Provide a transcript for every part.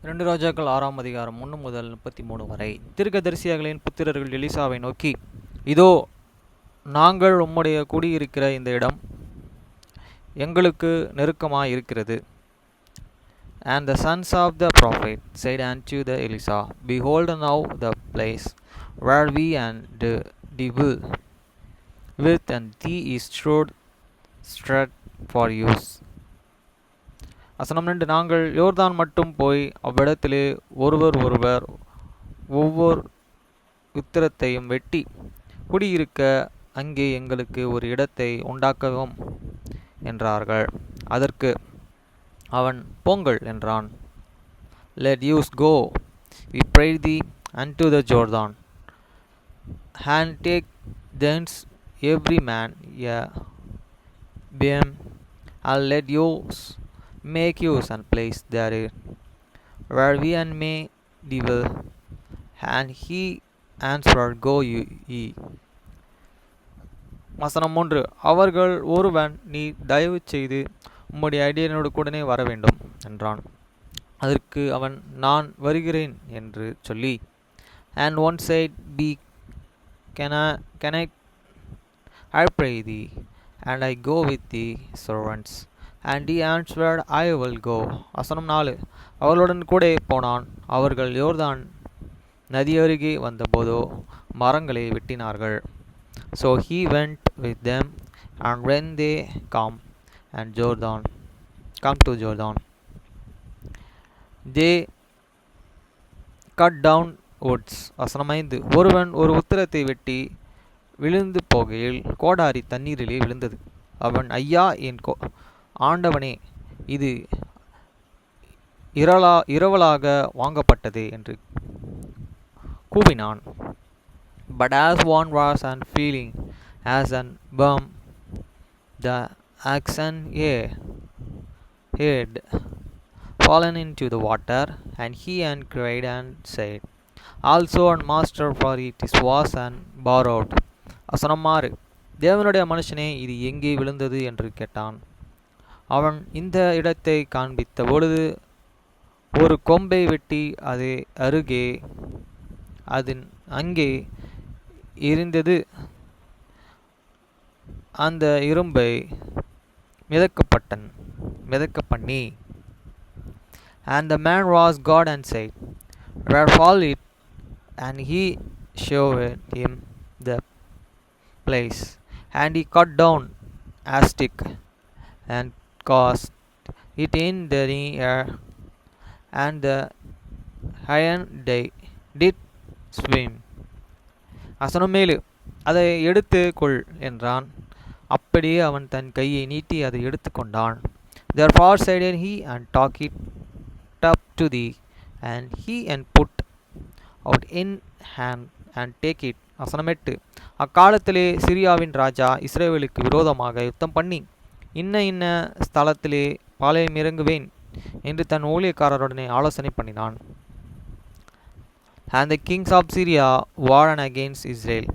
2 ராஜாக்கள் 6ஆம் அதிகாரம் 1 முதல் 33 வரை. தீர்க்கதரிசிகளின் புத்திரர்கள் எலிசாவை நோக்கி, இதோ, நாங்கள் உம்முடைய குடியிருக்கிற இந்த இடம் எங்களுக்கு நெருக்கமாயிருக்கிறது. And the sons of the prophet said unto the Elisha, Behold now the place where we and dwell with, and thee is strewed straight for use. வசனம் 2. நாங்கள் யோர்தான் மட்டும் போய் அவ்விடத்திலே ஒருவர் ஒவ்வொரு உத்திரத்தையும் வெட்டி குடியிருக்க அங்கே எங்களுக்கு ஒரு இடத்தை உண்டாக்கவும் என்றார்கள். அதற்கு அவன், போங்கள் என்றான். Let us go, we pray thee, unto the Jordan, and take thence every man a beam, and let us make use and place therein, where we and may dwell. And he answered, Go ye. வசனம் 3. அவர்கள் ஒருவன், நீ தயவு செய்து உம்முடைய அடியனோடு கூடனே வர வேண்டும் என்றான். அதற்கு அவன், நான் வருகிறேன் என்று சொல்லி, And one said, Be can I pray thee, and I go with thee servants. And he answered, I will go. வசனம் 4. அவர்களுடன் கூட போனான். அவர்கள் யோர்தான் நதி அருகே வந்தபோதோ மரங்களை வெட்டினார்கள். So he went with them, and when they come to Jordan, they cut down woods. வசனம் 5. ஒருவன் ஒரு உத்திரத்தை வெட்டி விழுந்து போகையில் கோடாரி தண்ணீரிலே விழுந்தது. அவன், ஐயா, என் ஆண்டவனே, இது இரவலாக வாங்கப்பட்டதே என்று கூவினான். But as one was and feeling as an worm, the oxen had fallen into the water, and he cried and said, Also and master, for it was and borrowed. வசனம் 6. தேவனுடைய மனுஷனே, இது எங்கே விழுந்தது என்று கேட்டான். அவன் இந்த இடத்தை காண்பித்த பொழுது ஒரு கொம்பை வெட்டி அங்கே இருந்தது, அந்த இரும்பை மிதக்க பண்ணி. And the man was God and said, Where fall it? And he showed him the place. And he cut down a stick and cast it in the air, and the iron did swim. வசனம் 7. அதை எடுத்து கொள் என்றான். அப்படியே அவன் தன் கையை நீட்டி அதை எடுத்து கொண்டான். Therefore said he, and took it up to thee, and he and put out in hand and take it. வசனம் 8. அக்காலத்திலே சிரியாவின் ராஜா இஸ்ரவேலுக்கு விரோதமாக யுத்தம் பண்ணி, இன்ன ஸ்தலத்திலே பாளையம் இறங்குவேன் என்று தன் ஊழியக்காரருடனே ஆலோசனை பண்ணினான். And the kings of Syria warred against Israel,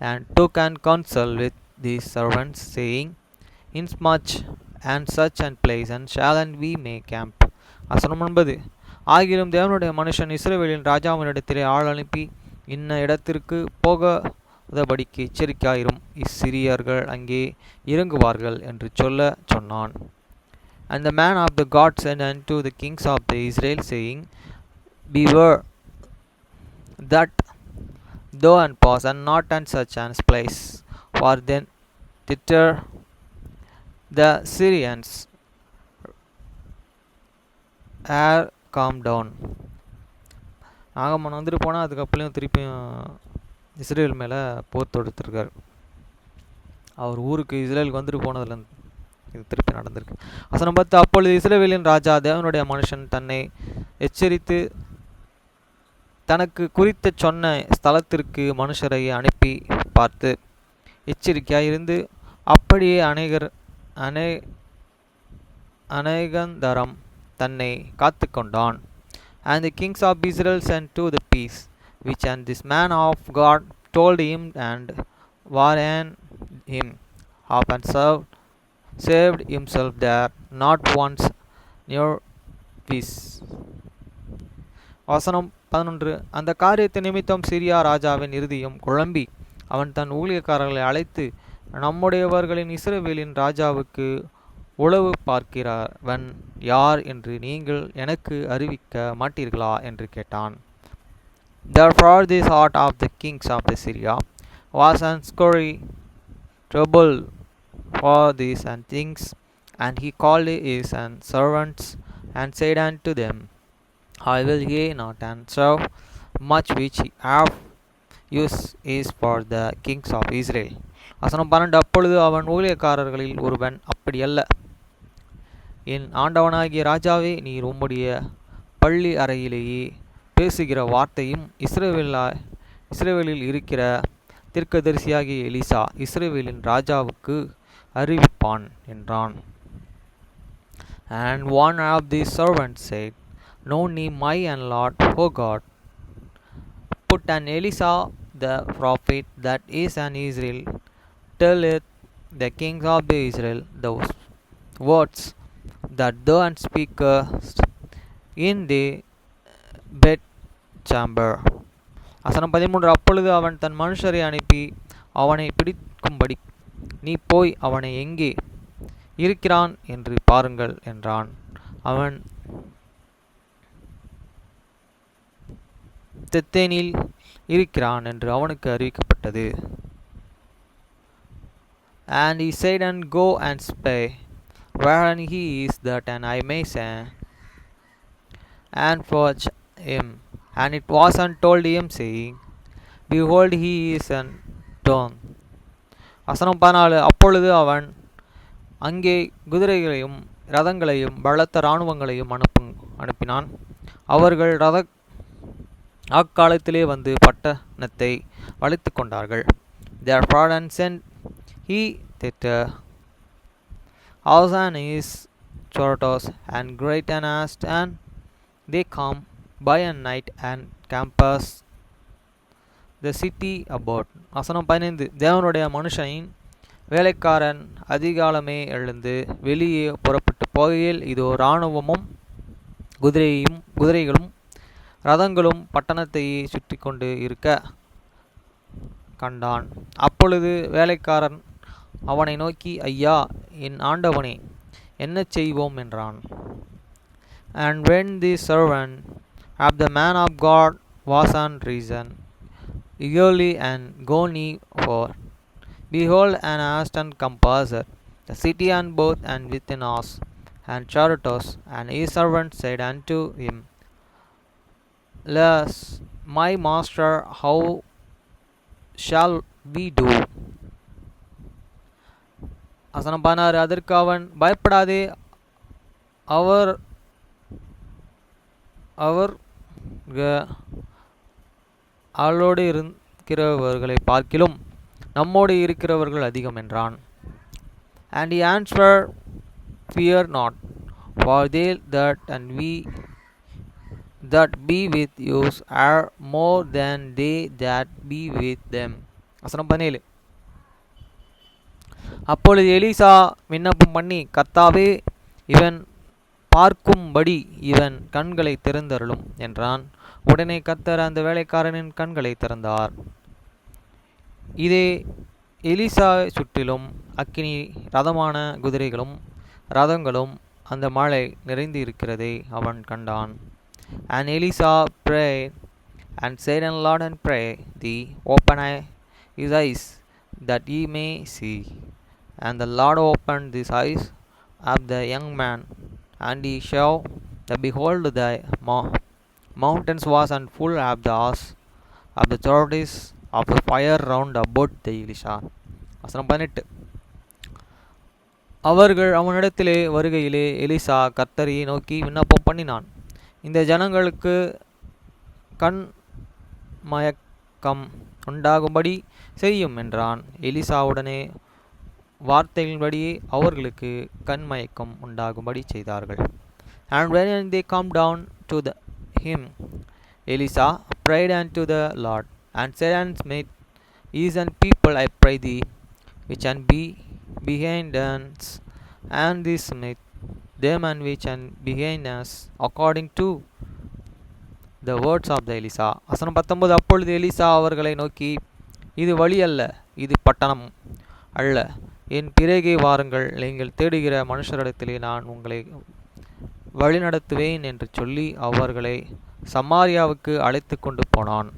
and took an counsel with these servants, saying, Inasmuch and such and place, and shall and we make camp. வசனம் 9. ஆகிலும் தேவனுடைய மனுஷன் இஸ்ரவேலின் ராஜாவினிடத்திலே ஆள் அனுப்பி, இன்ன இடத்திற்கு போகாதபடிக்கு எச்சரிக்கையாயிரும், இஸ்சிரியர்கள் அங்கே இறங்குவார்கள் என்று சொன்னான். And the man of the God said unto the kings of the Israel, saying, Beware that thou and pass, and not and such and place, for then thither the Syrians are come down. ஆகமன் வந்துட்டு போனால் அதுக்கப்புறம் திருப்பியும் Israel மேலே போர் தொடுத்துருக்கார். அவர் ஊருக்கு இஸ்ரேலுக்கு வந்துட்டு போனதுலேருந்து இது திருப்பி நடந்திருக்கு. வசனம் 10. அப்பொழுது இஸ்ரவேலின் ராஜா தேவனுடைய மனுஷன் தன்னை எச்சரித்து தனக்கு குறித்து சொன்ன ஸ்தலத்திற்கு மனுஷரை அனுப்பி பார்த்து எச்சரிக்கையாயிருந்து அப்படியே அநேகந்தரம் தன்னை காத்து கொண்டான். And the kings of Israel sent to the peace, which and this man of God told him, and warned him of, and saved himself there not once nor peace. வசனம் 11. அந்த காரியத்தை நிமித்தம் சிரியா ராஜாவின் இருதயம் குழம்பி அவன் தன் ஊழியக்காரர்களை அழைத்து, நம்முடையவர்களின் இஸ்ரவேலின் ராஜாவுக்கு உளவு பார்க்கிறவன் யார் என்று நீங்கள் எனக்கு அறிவிக்க மாட்டீர்களா என்று கேட்டான். Therefore the heart of the kings of the Syria was sorely troubled for these and things, and he called his servants and said unto them, I will ye not answer much which ye have used is for the kings of Israel. வசனம் 12. அப்பொழுது அவன் ஊழியக்காரர்களில் ஒருவன், அப்படியல்ல, என் ஆண்டவனாகிய ராஜாவே, நீர் உம்முடைய பள்ளி அறையிலேயே பேசுகிற வார்த்தையும் இஸ்ரவேலில் இருக்கிற தீர்க்கதரிசியாகிய எலிசா இஸ்ரவேலின் ராஜாவுக்கு அறிவிப்பான் என்றான். And one of these servants said, Know ye, my and Lord, O God, put an Elisha the prophet that is an Israel, telleth the kings of the Israel those words that thou speakest in the bed chamber. வசனம் 13. அப்பொழுது அவன் தன் மனுஷரை அனுப்பி அவனை பிடிக்கும்படி, நீ போய் அவனை எங்கே இருக்கிறான் என்று பாருங்கள் என்றான். அவன் தெத்தேனில் இருக்கிறான் என்று அவனுக்கு அறிவிக்கப்பட்டது. And he said, and go and spy wherein he is, that and I may send and fetch him. And it was told him, saying, Behold, he is gone. வசனம் 14. அப்பொழுது அவன் அங்கே குதிரைகளையும் ரதங்களையும் பலத்த இராணுவங்களையும் அனுப்பினான். அவர்கள் அக்காலத்திலே வந்து பட்டணத்தை வளைத்து கொண்டார்கள். Therefore and sent he thither and his chariots and great and host, and they come by a night and campus the city about. வசனம் 15. தேவனுடைய மனுஷனின் வேலைக்காரன் அதிகாலமே எழுந்து வெளியே புறப்பட்டு போகையில், இதோ இராணுவமும் குதிரைகளும் ரதங்களும் பட்டணத்தையே சுற்றி கொண்டு இருக்க கண்டான். அப்பொழுது வேலைக்காரன் அவனை நோக்கி, ஐயா, என் ஆண்டவனே, என்ன செய்வோம் என்றான். And when the servant of the man of God was on reason, eagerly and gone ye for, behold, an host encompassed the city on both and within us and chariots. And his servant said unto him, Alas, my master, how shall we do? வசனம் 16. அதற்கு அவன், பயப்படாதே, அவளோடு இருக்கிறவர்களை பார்க்கிலும் நம்மோடு இருக்கிறவர்கள் அதிகம் என்றான். And he answered, Fear not, for they that and we that be with you are more than they that be with them. வசனம் 17. அப்பொழுது எலிசா விண்ணப்பம் பண்ணி, கர்த்தாவே, இவன் பார்க்கும்படி இவன் கண்களை திறந்தருளும் என்றான். உடனே கர்த்தர் அந்த வேலைக்காரனின் கண்களை திறந்தார். இதே எலிசா சுற்றிலும் அக்கினி ரதமான குதிரைகளும் ரதங்களும் அந்த மழை நிறைந்து இருக்கிறதை அவன் கண்டான். And Elisha prayed and said, and Lord, and pray thee, open his eyes, that he may see. And the Lord opened the eyes of the young man, and he saw that, behold, the mountains was and full of the house of the chariots of the fire round about the Elisha. வசனம் 18. அவர்கள் அவனிடத்திலே வருகையிலே Elisha கர்த்தரை நோக்கி விண்ணப்பம் பண்ணினான், இந்த ஜனங்களுக்கு கண் மயக்கம் உண்டாகும்படி செய்யும் என்றான். எலிசாவுடனே வார்த்தைகளின்படியே அவர்களுக்கு கண்மயக்கம் உண்டாகும்படி செய்தார்கள். And when they come down to him, Elisha prayed unto the Lord, and said unto me, Is and people, I pray thee, which and be behind us, and this smith them and which and behind us, according to the words of the Elisa. வசனம் 19. அப்பொழுது Elisha அவர்களை நோக்கி, இது வழி அல்ல, இது பட்டணம் அல்ல. என் பிறகே வாருங்கள், நீங்கள் தேடுகிற மனுஷரிடத்திலே நான் உங்களை வழிநடத்துவேன் என்று சொல்லி அவர்களை சமாரியாவுக்கு அழைத்து கொண்டு போனான்.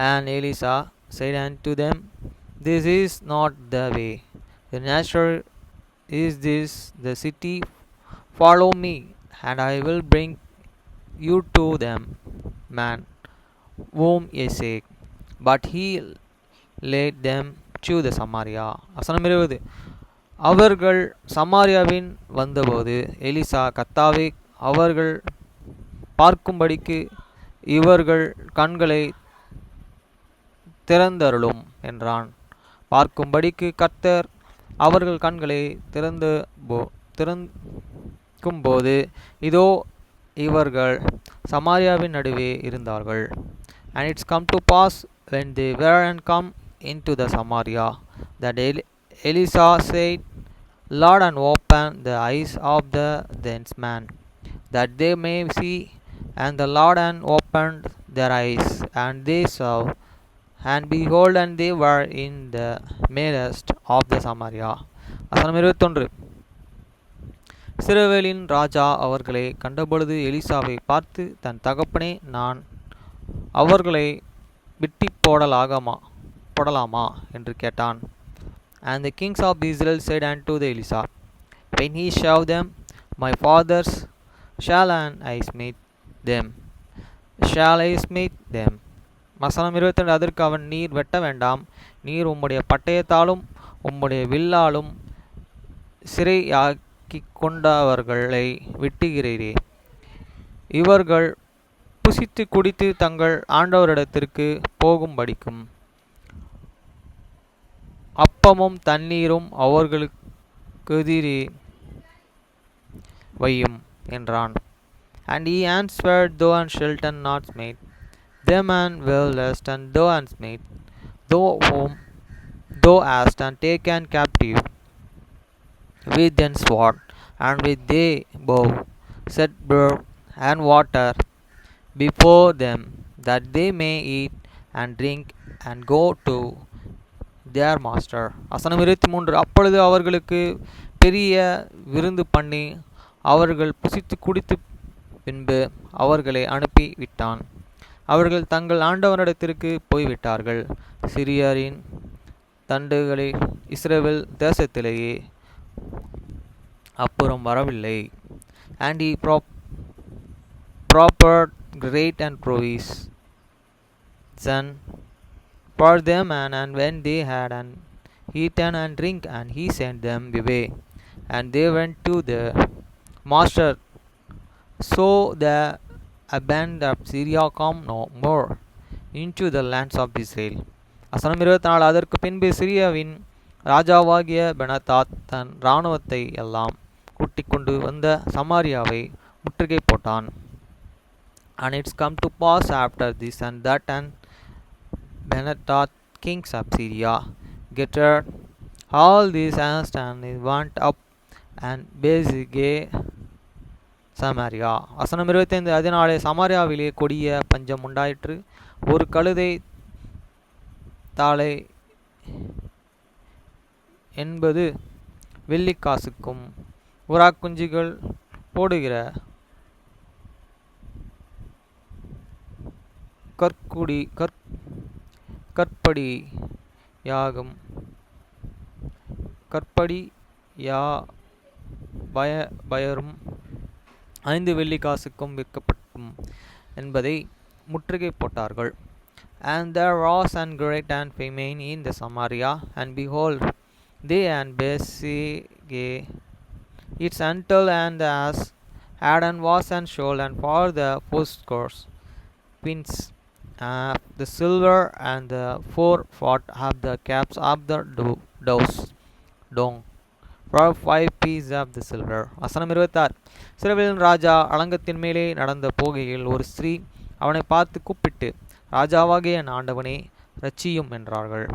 And Elisa said unto them, This is not the way. The natural is this the city. Follow me, and I will bring you to them man whom ye seek. But he led them to the Samaria. வசனம் 20. அவர்கள் சமாரியாவின் வந்தபோது Elisha, கர்த்தாவே, அவர்கள் பார்க்கும்படிக்கு இவர்கள் கண்களை திறந்தருளும் என்றான். பார்க்கும்படிக்கு கர்த்தர் அவர்கள் கண்களை திறக்கும்போது இதோ இவர்கள் சமாரியாவின் நடுவே இருந்தார்கள். And it's come to pass when they were and come into the Samaria that Elisa said, Lord, and open the eyes of the dense man, that they may see. And the Lord and opened their eyes, and they saw. And behold, and they were in the midst of the Samaria. வசனம் 21. இஸ்ரவேலின் ராஜா அவர்களை கண்டபொழுது எலிசாவை பார்த்து, தன் தகப்பனே, நான் அவர்களை வெட்டி போடலாமா என்று கேட்டான். And the kings of Israel said unto the Elisa, When he saw them, my fathers, shall I smite them? வசனம் 22. அதற்கு அவன், நீர் வெட்ட வேண்டாம், நீர் உம்முடைய பட்டயத்தாலும் உம்முடைய வில்லாலும் சிறையாக்கி கொண்டவர்களை வெட்டுகிறீரே. இவர்கள் புசித்து குடித்து தங்கள் ஆண்டவரிடத்திற்கு போகும்படிக்கும் அப்பமும் தண்ணீரும் அவர்களுக்கு எதிரே வையும் என்றான். And he answered, Thou and shalt not smite them, and well lest, and thou and smite whom thou hast and taken captive with thy sword, and with thy bow set bread and water before them, that they may eat and drink and go to their master. வசனம் 23. அப்பொழுது அவர்களுக்கு பெரிய விருந்து பண்ணி அவர்கள் புசித்து குடித்து பின்பு அவர்களை அனுப்பி விட்டான். அவர்கள் தங்கள் ஆண்டவனிடத்திற்கு போய்விட்டார்கள். சிரியரின் தண்டுகளில் இஸ்ரவேல் தேசத்திலேயே அப்புறம் வரவில்லை. And he prepared great and provision for them, and when they had eaten and drink, and he sent them away, and they went to their master. So the band of Syria come no more into the lands of Israel. வசனம் 24. அதற்கு பின்பு சிரியாவின் ராஜாவாகிய Benhadad தன் இராணுவத்தை எல்லாம் கூட்டிக் கொண்டு வந்த சமாரியாவை முற்றுகை போட்டான். And it's come to pass after this and that, and Benatat, kings of Syria, gathered all these answered, and went up and besieged Samariya. வசனம் 25. அதனாலே சமாரியாவிலே கொடிய பஞ்சம் உண்டாயிற்று. ஒரு கழுதை தாளை 80 வெள்ளிக்காசுக்கும் புறாக்குஞ்சுகள் போடுகிற பயரும் 5 வெள்ளிக்காசுக்கும் விற்கப்பட்டும் என்பதை முற்றுகை போட்டார்கள். And there was an great and famine in the Samaria, and behold, they and besieged its until and as had and was and shoal, and for the 80 pence the silver, and the 4 of the caps of the dung for 5 pieces of the silver. வசனம் 26. இஸ்ரவேலின் ராஜா அலங்கத்தின் மேலே நடந்த போகையில் ஒரு ஸ்திரீ அவனை பார்த்து கூப்பிட்டு, ராஜாவாகிய என் ஆண்டவனே, ரட்சியும் என்றார்கள்.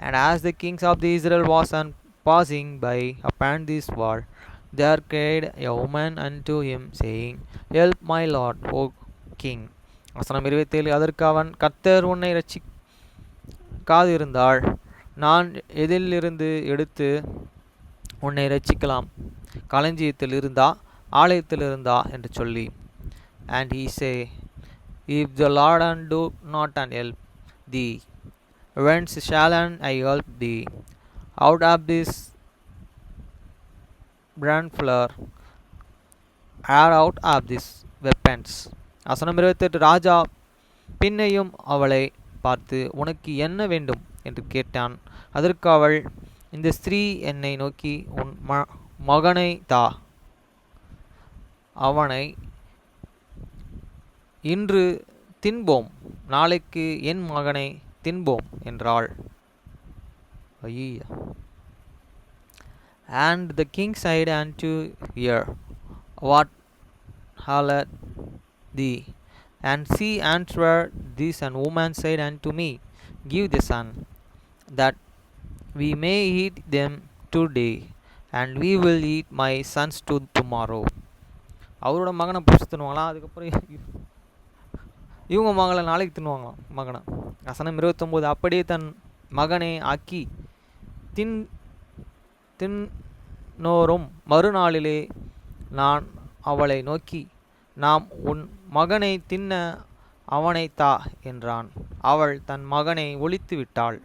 And as the kings of the Israel was passing by upon this wall, There cried a woman unto him, saying, Help my lord, O king. வசனம் 27. அதற்கு அவன், கர்த்தர் உன்னை ரட்சிக்காதிருந்தால் நான் எதிலிருந்து எடுத்து உன்னை ரட்சிக்கலாம்? களஞ்சியத்தில் இருந்தா, ஆலயத்தில் இருந்தா என்று சொல்லி. And he say, If the Lord do not help thee, whence shall I help thee? Out of this brand flour, or out of this weapons. வசனம் 28. ராஜா பின்னையும் அவளை பார்த்து, உனக்கு என்ன வேண்டும் என்று கேட்டான். அதற்கு அவள், இந்த ஸ்திரீ என்னை நோக்கி, உன் மகனை தா, அவனை இன்று தின்போம், நாளைக்கு என் மகனை தின்போம் என்றாள். And the king said unto her, What aileth thee? And she answered, This and woman said unto me, Give the son, that we may eat them today, and we will eat my sons to tomorrow. அவரோட மகனை பிடிச்சி தின்னுவாங்களாம், அதுக்கப்புறம் இவங்க மகளை நாளைக்கு தின்னுவாங்களாம் மகனை. வசனம் 29. அப்படியே தன் மகனை ஆக்கி தின்னோரும் மறுநாளிலே நான் அவளை நோக்கி, நாம் உன் மகனை தின்ன அவனை தா என்றான். அவள் தன் மகனை ஒழித்து விட்டாள்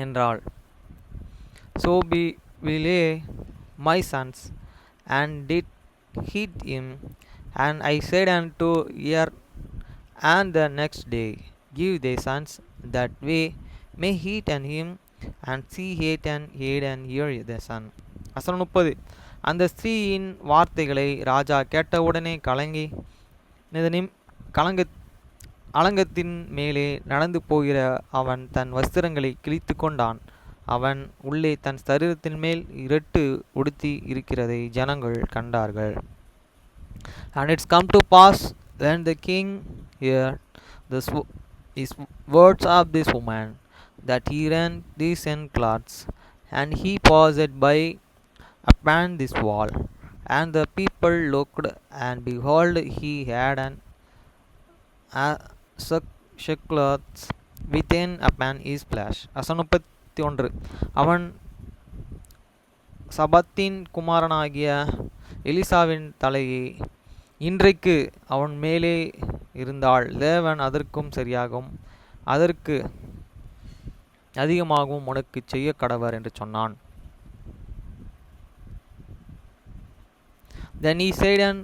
என்றாள். So we lay my sons, and did hid him, and I said unto her, and the next day, Give thy sons, that we may eat and him. And she ate and here the son. வசனம் 30. அந்த ஸ்திரீயின் வார்த்தைகளை ராஜா கேட்டவுடனே அலங்கத்தின் மேலே நடந்து போகிற அவன் தன் வஸ்திரங்களை கிழித்து கொண்டான். அவன் உள்ளே தன் சரீரத்தின் மேல் இரட்டு உடுத்தி இருக்கிறதை ஜனங்கள் கண்டார்கள். And it's come to pass, when the king heard the words of this woman, that he rent these cloths, and he passed by upon this wall. And the people looked, and behold, he had an sackcloth within upon his flesh. வசனம் 31. அவன் சபாத்தின் குமாரனாகிய எலிசாவின் தலையை இன்றைக்கு அவன் மேலே இருந்தால் தேவன் அதற்கும் சரியாகவும் அதற்கு அதிகமாகவும் உனக்கு செய்ய கடவர் என்று சொன்னான். Then he said, and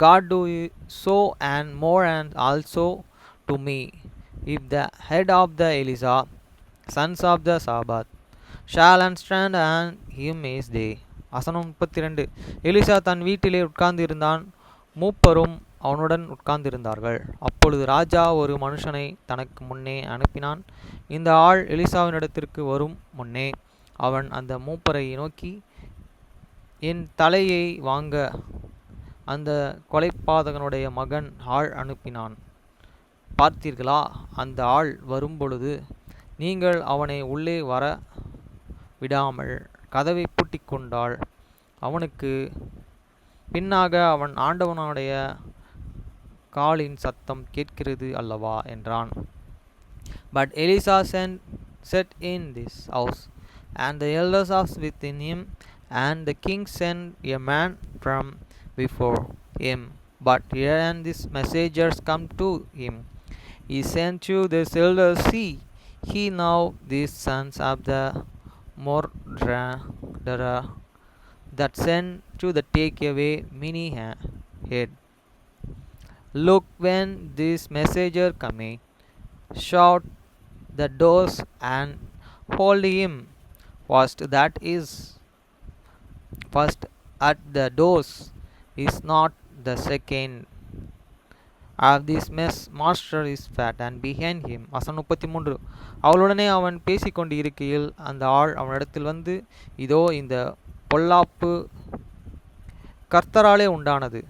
God do so and more and also to me, if the head of the Elisa, sons of the Sabbath, shall understand and him is day. வசனம் 32. எலிசா தன் வீட்டிலே உட்கார்ந்து இருந்தான், மூப்பரும் அவனுடன் உட்கார்ந்திருந்தார்கள். அப்பொழுது ராஜா ஒரு மனுஷனை தனக்கு முன்னே அனுப்பினான். இந்த ஆள் எலிசாவினிடத்திற்கு வரும் முன்னே அவன் அந்த மூப்பரை நோக்கி, என் தலையை வாங்க அந்த கொலைபாதகனுடைய மகன் ஆள் அனுப்பினான். பார்த்தீர்களா? அந்த ஆள் வரும்பொழுது நீங்கள் அவனை உள்ளே வர விடாமல் கதவை பூட்டி கொண்டால் அவனுக்கு பின்னாக அவன் ஆண்டவனுடைய காலின் சத்தம் கேட்கிறது அல்லவா என்றான். But Elisha sat in this house, and the elders of within him, and the king sent a man from before him. But here and these messengers come to him. He sent to the elders, see, he now these sons of the murderer that sent to the take away many head. Look, when this messenger coming, shout the doors and hold him fast. That is first at the doors is not the second of this master is fat and behind him. வசனம் 33. அவளுடனே அவன் பேசிக்கொண்டு இருக்கையில் அந்த ஆள் அவனிடத்தில் வந்து, இதோ இந்த பொல்லாப்பு கர்த்தராலே உண்டானது,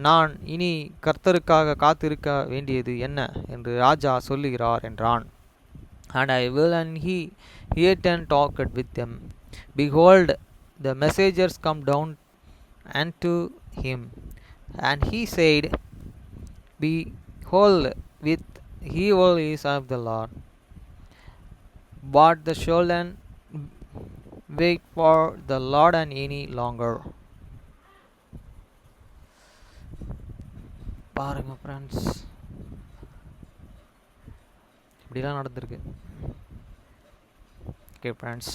நான் இனி கர்த்தருக்காக காத்திருக்க வேண்டியது என்ன என்று ராஜா சொல்லுகிறார் என்றான். And I will, and he ate and talked with them. Behold, the messengers come down unto him, and he said, Behold, with evil is of the Lord. But the children wait for the Lord and any longer. பாருங்க friends, இப்படிலாம் நடந்திருக்கு. Okay friends.